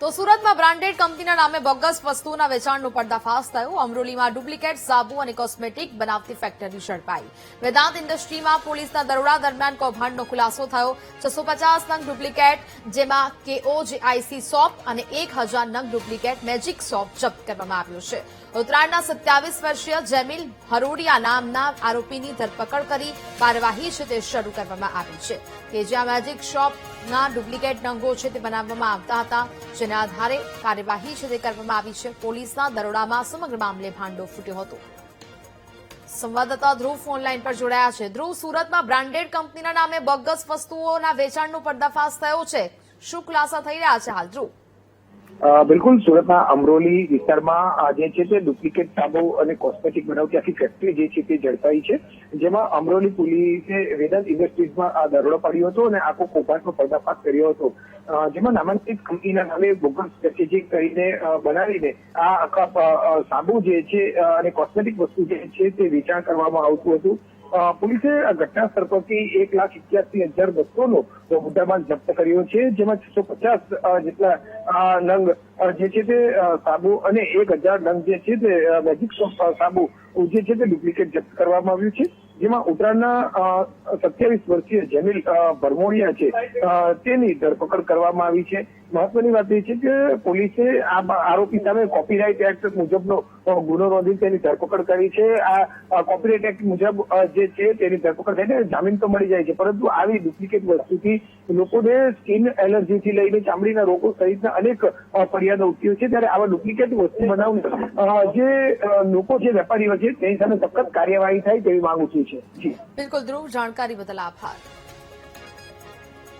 તો સુરતમાં બ્રાન્ડેડ કંપનીના નામે બોગસ વસ્તુઓના વેચાણનો પર્દાફાશ થયો। અમરોલીમાં ડુપ્લિકેટ સાબુ અને કોસ્મેટિક બનાવતી ફેક્ટરી ઝડપાઈ। વેદાંત ઇન્ડસ્ટ્રીમાં પોલીસના દરોડા દરમિયાન કૌભાંડનો ખુલાસો થયો। 650 નંગ ડુપ્લિકેટ, જેમાં KOJIC સોપ અને 1000 નંગ ડુપ્લિકેટ મેજિક સોપ જપ્ત કરવામાં આવ્યો છે। ઉત્તરાયણના 27 વર્ષીય જેમિલ હરોડિયા નામના આરોપીની ધરપકડ કરી કાર્યવાહી છે તે શરૂ કરવામાં આવી છે કે જ્યાં મેજિક શોપના ડુપ્લિકેટ નંગો છે તે બનાવવામાં આવતા હતા, જેના આધારે કાર્યવાહી છે તે કરવામાં આવી છે। પોલીસના દરોડામાં સમગ્ર મામલે ભાંડો ફૂટ્યો હતો। સંવાદદાતા ધ્રુવ ફોનલાઈન પર જોડાયા છે। ધ્રુવ, સુરતમાં બ્રાન્ડેડ કંપનીના નામે બોગસ વસ્તુઓના વેચાણનો પર્દાફાશ થયો છે, શું ખુલાસા થઈ રહ્યા છે હાલ? ધ્રુવ, બિલકુલ, સુરતના અમરોલી વિસ્તારમાં જે છે તે ડુપ્લિકેટ સાબુ અને કોસ્મેટિક બનાવતી આખી ફેક્ટરી જે છે તે ઝડપાઈ છે, જેમાં અમરોલી પોલીસે વેદાંત ઇન્ડસ્ટ્રીઝમાં આ દરોડો પાડ્યો હતો અને આખો કૌભાંડનો પર્દાફાશ કર્યો હતો, જેમાં નામાંકિત કંપનીના નામે બોગસ પેકેજિંગ કરીને બનાવીને આ આખા સાબુ જે છે અને કોસ્મેટિક વસ્તુ જે છે તે વેચાણ કરવામાં આવતું હતું। પોલીસે આ ઘટના સ્થળ પરથી 1,81,000 વસ્તુઓનો મુદ્દામાલ જપ્ત કર્યો છે, જેમાં 650 જેટલા નંગ જે છે તે સાબુ અને 1000 નંગ જે છે તે મેજિક સાબુ જે છે તે ડુપ્લિકેટ જપ્ત કરવામાં આવ્યું છે, જેમાં ઉત્તરાયણના 27 વર્ષીય જેમિલ ભરમોડિયા છે તેની ધરપકડ કરવામાં આવી છે। મહત્વની વાત એ છે કે પોલીસે આ આરોપી સામે કોપીરાઇટ એક્ટ મુજબનો ગુનો નોંધી તેની ધરપકડ કરી છે। આ કોપીરાઇટ એક્ટ મુજબ જે છે તેની ધરપકડ થઈને જામીન તો મળી જાય છે, પરંતુ આવી ડુપ્લિકેટ વસ્તુથી લોકોને સ્કિન એલર્જીથી લઈને ચામડીના રોગો સહિતના અનેક ફરિયાદો ઉઠી છે। ત્યારે આવા ડુપ્લિકેટ વસ્તુ બનાવનાર જે લોકો છે, વેપારીઓ છે, તેની સામે સખત કાર્યવાહી થાય તેવી માંગ ઉઠી છે। બિલકુલ ધ્રુવ, જાણકારી બદલ આભાર।